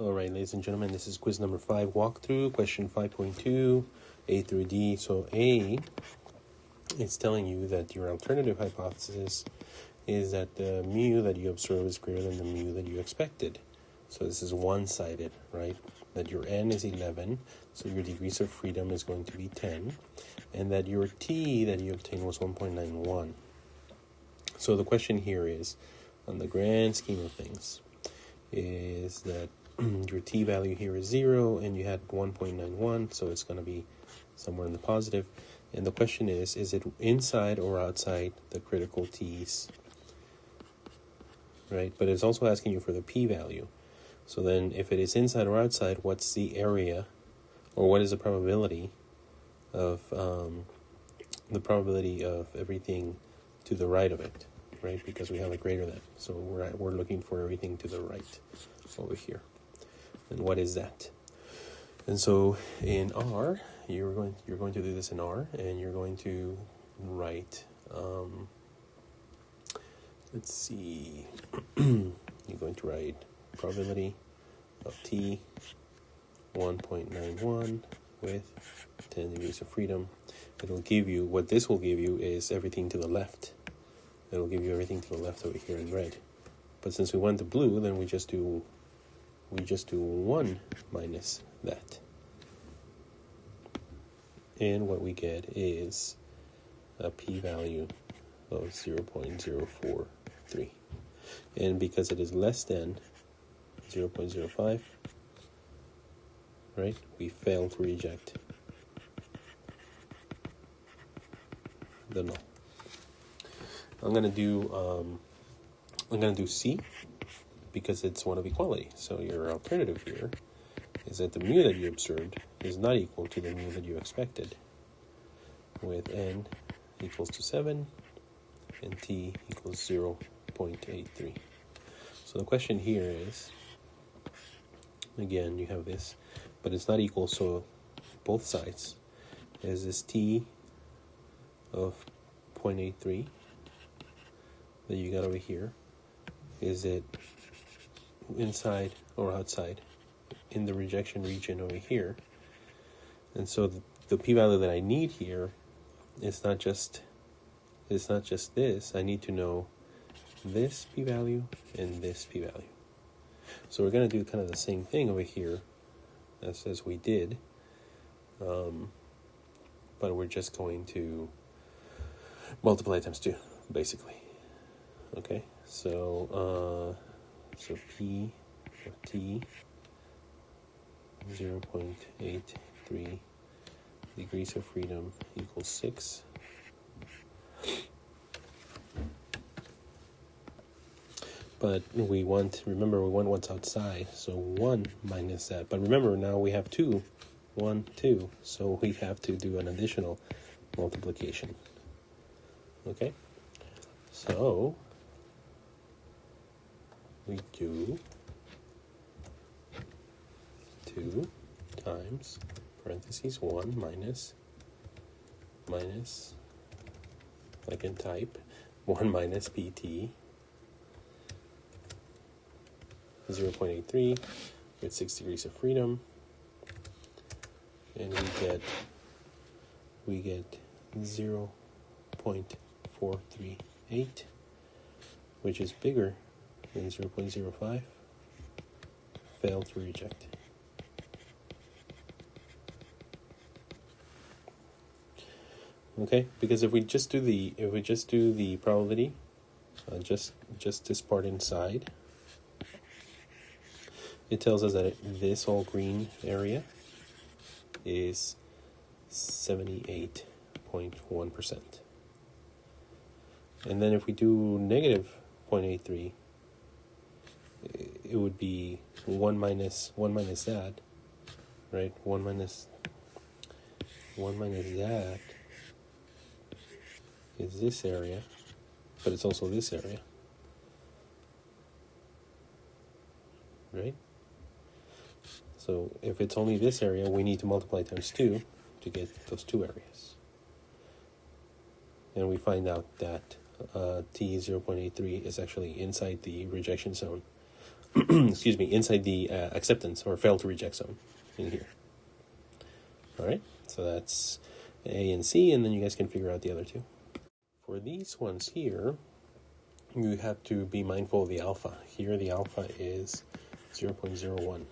All right, ladies and gentlemen, this is quiz number 5 walkthrough, question 5.2, A through D. So A is telling you that your alternative hypothesis is that the mu that you observe is greater than the mu that you expected. So this is one-sided, right? That your n is 11, so your degrees of freedom is going to be 10, and that your t that you obtained was 1.91. So the question here is, on the grand scheme of things, is that your t value here is 0 and you had 1.91, so it's going to be somewhere in the positive. And the question is it inside or outside the critical t's, right? But it's also asking you for the p value. So then if it is inside or outside, what's the area, or what is the probability of everything to the right of it, right? Because we have a greater than, so we're looking for everything to the right over here. And what is that? And so in R, you're going to do this in R, and you're going to write. Let's see. You're going to write probability of t 1.91 with 10 degrees of freedom. It'll give you, what this will give you is everything to the left. It'll give you everything to the left over here in red. But since we want the blue, then we just do 1 minus that. And what we get is a p-value of 0.043. And because it is less than 0.05, right, we fail to reject the null. I'm gonna do C because it's one of equality. So your alternative here is that the mu that you observed is not equal to the mu that you expected, with n equals to 7 and t equals 0.83. So the question here is, again, you have this, but it's not equal, so both sides is this t of 0.83 that you got over here, is it inside or outside in the rejection region over here? And so the p-value that I need here is not just this. I need to know this p-value and this p-value. So we're going to do kind of the same thing over here as we did, but we're just going to multiply times 2, basically. Okay, so p of t 0.83 degrees of freedom equals 6. But we want what's outside, so 1 minus that. But remember, now we have 2, 1, 2, so we have to do an additional multiplication. Okay, so we do 2 times parentheses 1 minus, I can type 1 minus pt 0.83 with 6 degrees of freedom, and we get 0.438, which is bigger than 0.05. Fail to reject. Okay, because if we just do the probability, just this part inside, it tells us that this whole green area is 78.1%. And then if we do negative 0.83, it would be 1 minus that, right? 1 minus that is this area, but it's also this area, right? So if it's only this area, we need to multiply times 2 to get those 2 areas. And we find out that t 0.83 is actually inside the rejection zone excuse me, inside the acceptance or fail to reject zone in here. All right, so that's A and C, and then you guys can figure out the other two. For these ones here, you have to be mindful of the alpha. Here the alpha is 0.01.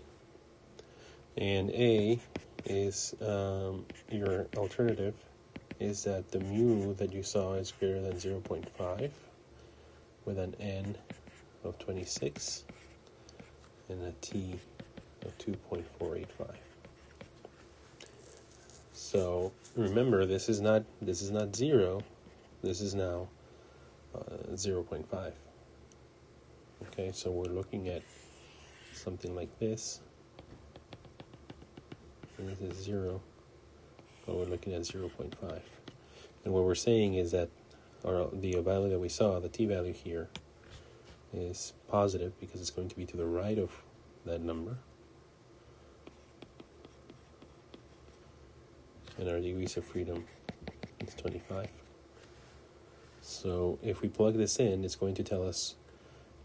And A is your alternative is that the mu that you saw is greater than 0.5 with an N of 26 and a T of 2.485. So remember, this is not 0. This is now 0.5. Okay, so we're looking at something like this. And this is 0, but we're looking at 0.5. And what we're saying is that the value that we saw, the t-value here, is positive because it's going to be to the right of that number. And our degrees of freedom is 25. So if we plug this in, it's going to tell us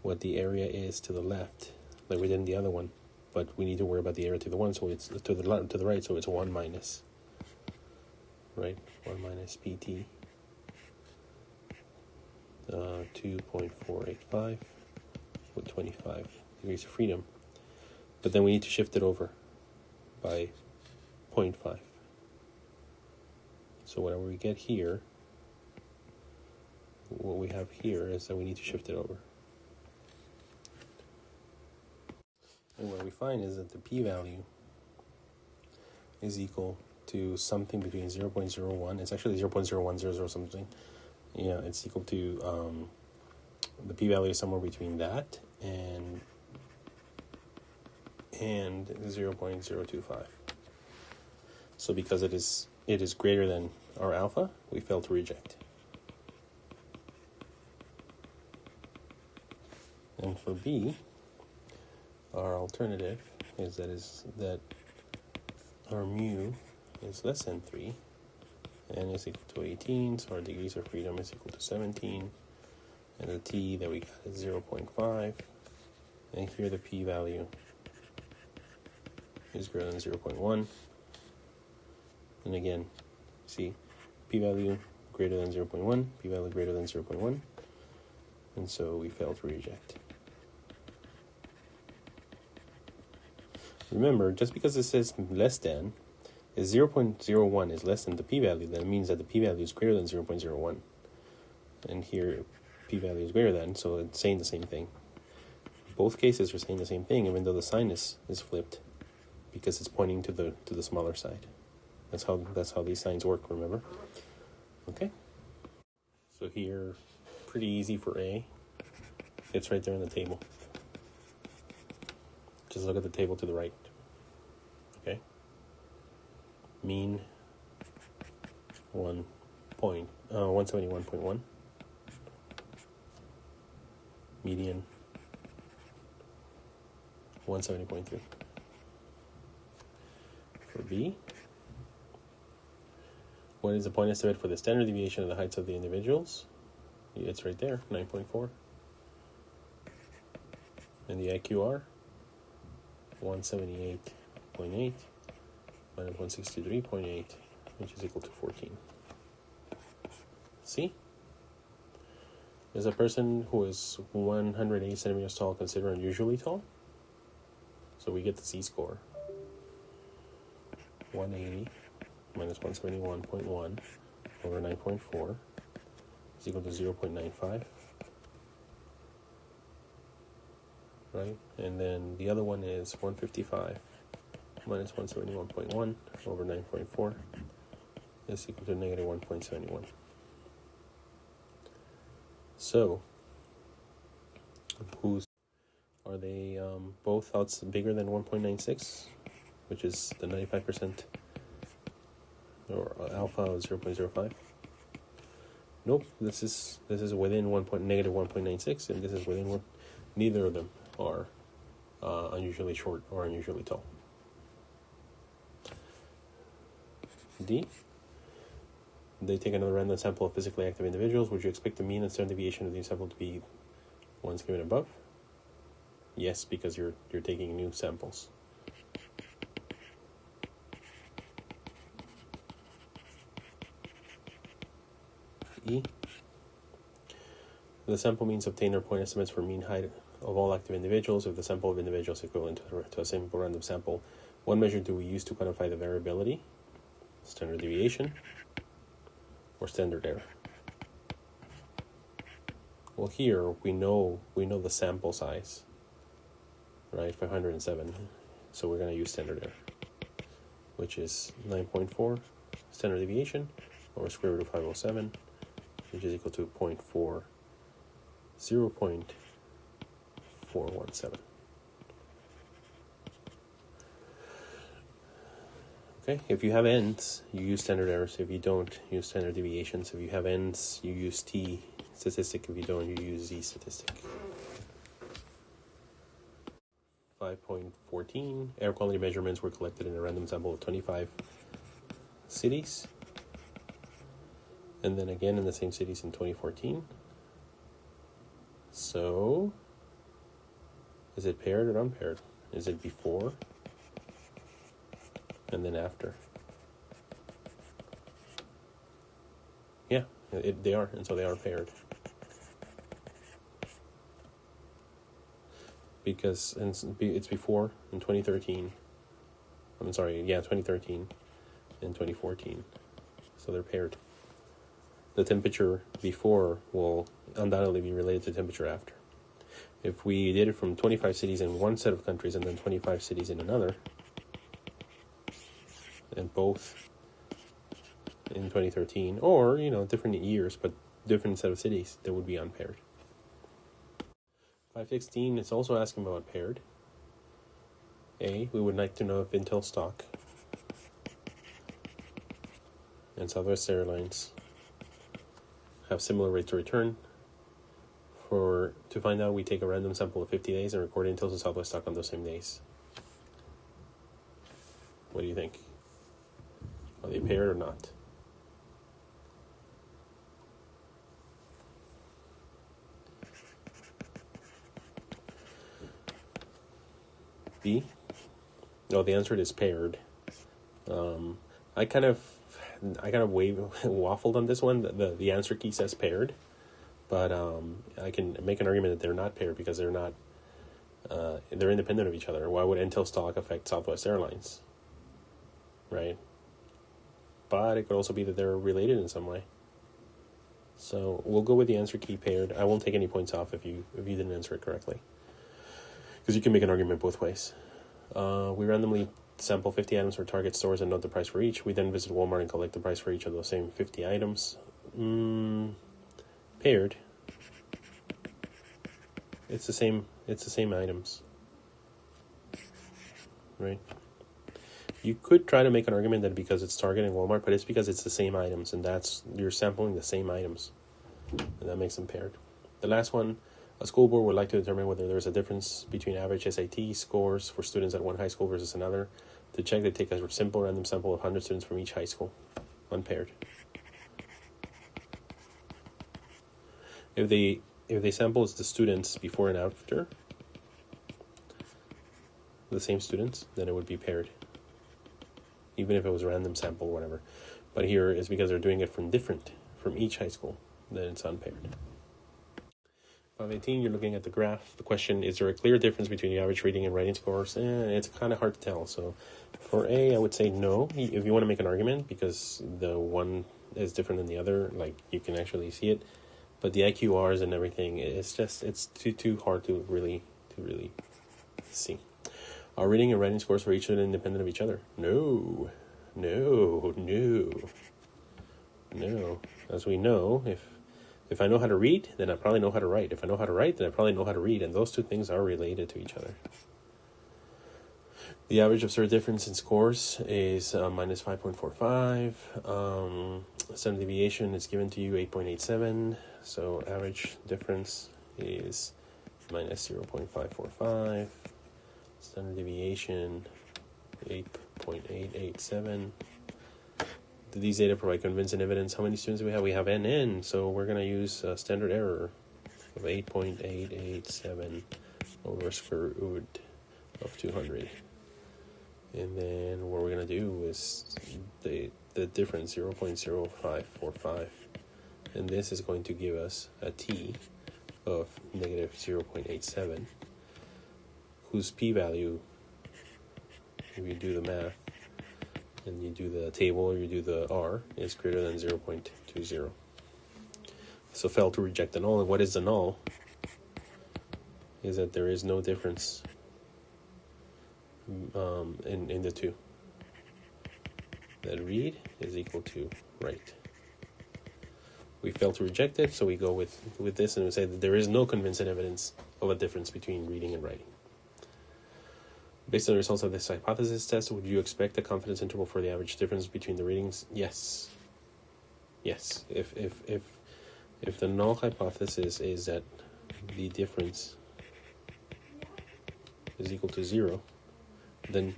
what the area is to the left, like we did in the other one. But we need to worry about the area to the one, so it's to the right, so it's 1 minus, right? 1 minus PT, 2.485 with 25 degrees of freedom. But then we need to shift it over by 0.5. So whatever we get here, what we have here is that we need to shift it over. And what we find is that the p-value is equal to something between 0.01. It's actually 0.0100 something. Yeah, it's equal to the p-value is somewhere between that and 0.025. So because it is greater than our alpha, we fail to reject. And for B, our alternative is that our mu is less than 3, n is equal to 18, so our degrees of freedom is equal to 17, and the t that we got is 0.5, and here the p-value is greater than 0.1, and again, see, p-value greater than 0.1, p-value greater than 0.1, and so we fail to reject. Remember, just because it says less than, if 0.01 is less than the p-value, then it means that the p-value is greater than 0.01. And here, p-value is greater than, so it's saying the same thing. Both cases are saying the same thing, even though the sign is flipped, because it's pointing to the smaller side. That's how these signs work, remember? Okay? So here, pretty easy for A. It's right there in the table. Just look at the table to the right. Okay? Mean 171.1. Median 170.3. For B, what is the point estimate for the standard deviation of the heights of the individuals? It's right there, 9.4. And the IQR, 178.8 minus 163.8, which is equal to 14. See? Is a person who is 180 centimeters tall considered unusually tall? So we get the Z-score. 180 minus 171.1 over 9.4 is equal to 0.95. Right? And then the other one is 155 minus 171.1 over 9.4 is equal to negative 1.71. So, are they both outs bigger than 1.96, which is the 95%, or alpha of 0.05? Nope, this is within negative 1.96, and this is within one. Neither of them are unusually short or unusually tall. D. They take another random sample of physically active individuals. Would you expect the mean and standard deviation of the sample to be ones given above? Yes, because you're taking new samples. E. The sample means obtained are point estimates for mean height of all active individuals. If the sample of individuals is equivalent to a simple random sample, what measure do we use to quantify the variability? Standard deviation or standard error? Well, here we know the sample size, right? 507. So we're going to use standard error, which is 9.4 standard deviation over square root of 507, which is equal to 0.417. Okay, if you have ends, you use standard errors. If you don't, use standard deviations. If you have ends, you use T statistic. If you don't, you use Z statistic. 5.14, air quality measurements were collected in a random sample of 25 cities. And then again in the same cities in 2014. So, is it paired or unpaired? Is it before and then after? Yeah, they are, and so they are paired. Because it's before in 2013. 2013 and 2014. So they're paired. The temperature before will undoubtedly be related to temperature after. If we did it from 25 cities in one set of countries and then 25 cities in another, and both in 2013, or, different years, but different set of cities, that would be unpaired. 516 is also asking about paired. A, we would like to know if Intel stock and Southwest Airlines have similar rates of return. To find out, we take a random sample of 50 days and record Intel's and Southwest stock on those same days. What do you think? Are they paired or not? B? No, the answer is paired. I kind of waffled on this one. The answer key says paired, but I can make an argument that they're not paired because they're not. They're independent of each other. Why would Intel stock affect Southwest Airlines? Right. But it could also be that they're related in some way. So we'll go with the answer key paired. I won't take any points off if you didn't answer it correctly, because you can make an argument both ways. We randomly sample 50 items for Target stores and note the price for each. We then visit Walmart and collect the price for each of those same 50 items. Paired. It's the same items. Right? You could try to make an argument that because it's Target and Walmart, but it's because it's the same items, and you're sampling the same items, and that makes them paired. The last one, a school board would like to determine whether there's a difference between average SAT scores for students at one high school versus another. To check, they take a simple random sample of 100 students from each high school, unpaired. If they sample the students before and after, the same students, then it would be paired, even if it was a random sample or whatever. But here is because they're doing it from each high school, then it's unpaired. 518, you're looking at the graph. The question, is there a clear difference between the average reading and writing scores? It's kind of hard to tell. So for A, I would say no, if you want to make an argument, because the one is different than the other, like you can actually see it. But the IQRs and everything, it's too hard to really see. Are reading and writing scores for each student independent of each other? No. As we know, if I know how to read, then I probably know how to write. If I know how to write, then I probably know how to read. And those two things are related to each other. The average observed difference in scores is minus 5.45. Standard deviation is given to you 8.87. So average difference is minus 0.545. Standard deviation 8.887. These data provide convincing evidence. How many students do we have? We have NN, so we're going to use standard error of 8.887 over square root of 200. And then what we're going to do is the difference, 0.0545. And this is going to give us a t of negative 0.87, whose p-value, if you do the math, and you do the table, or you do the r, is greater than 0.20. So fail to reject the null. And what is the null? Is that there is no difference in the two. That read is equal to write. We fail to reject it, so we go with this and we say that there is no convincing evidence of a difference between reading and writing. Based on the results of this hypothesis test, would you expect a confidence interval for the average difference between the readings? Yes. Yes. If the null hypothesis is that the difference is equal to 0, then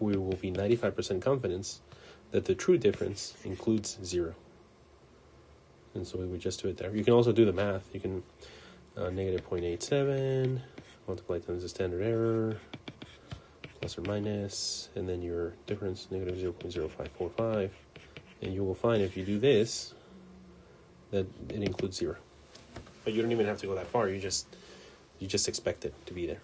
we will be 95% confidence that the true difference includes 0. And so we would just do it there. You can also do the math. You can negative 0.87 multiply times the standard error, plus or minus, and then your difference, negative 0.0545. And you will find if you do this, that it includes 0. But you don't even have to go that far. You just expect it to be there.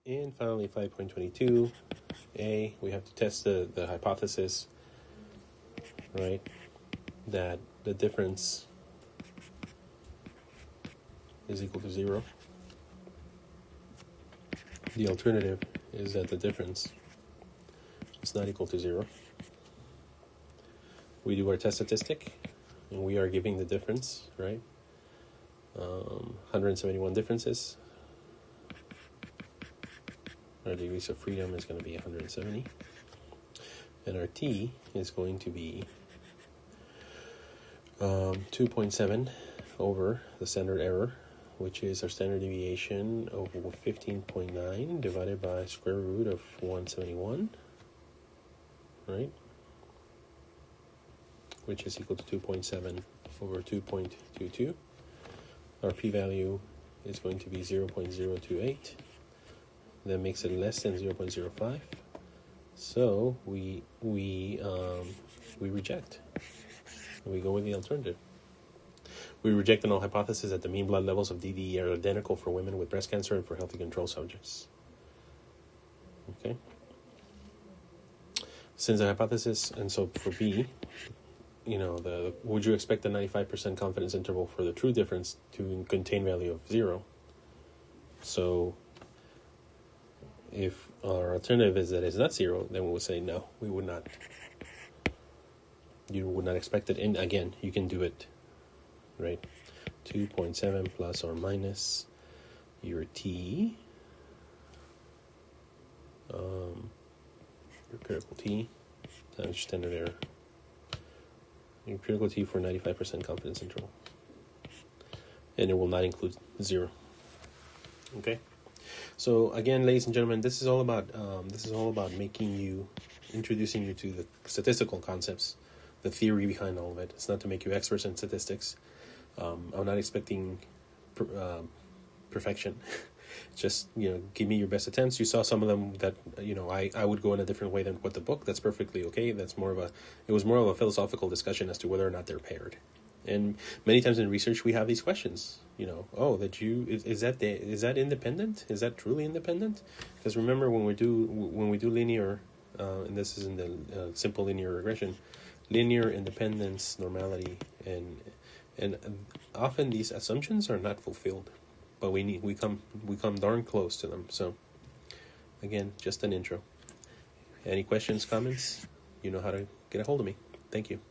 And finally, 5.22a, we have to test the hypothesis, right, that the difference is equal to 0. The alternative is that the difference is not equal to 0. We do our test statistic, and we are giving the difference, right? 171 differences. Our degrees of freedom is going to be 170. And our t is going to be 2.7 over the standard error, which is our standard deviation of 15.9 divided by square root of 171, right? Which is equal to 2.7 over 2.22. Our p-value is going to be 0.028. That makes it less than 0.05. So we reject. We go with the alternative. We reject the null hypothesis that the mean blood levels of DDE are identical for women with breast cancer and for healthy control subjects. Okay. Since the hypothesis, and so for B, would you expect the 95% confidence interval for the true difference to contain value of 0? So if our alternative is that it's not 0, then we would say no, we would not. You would not expect it. And again, you can do it, right? 2.7 plus or minus your t, your critical t, times your standard error. Your critical t for 95% confidence interval. And it will not include 0. Okay? So again, ladies and gentlemen, this is all about introducing you to the statistical concepts, the theory behind all of it. It's not to make you experts in statistics. I'm not expecting perfection. Just give me your best attempts. You saw some of them that I would go in a different way than what the book. That's perfectly okay. It was more of a philosophical discussion as to whether or not they're paired. And many times in research we have these questions. Is that independent? Is that truly independent? Because remember when we do linear, and this is in the simple linear regression, linear independence, normality, and often these assumptions are not fulfilled, but we come darn close to them. So again, just an intro. Any questions, comments? You know how to get a hold of me. Thank you.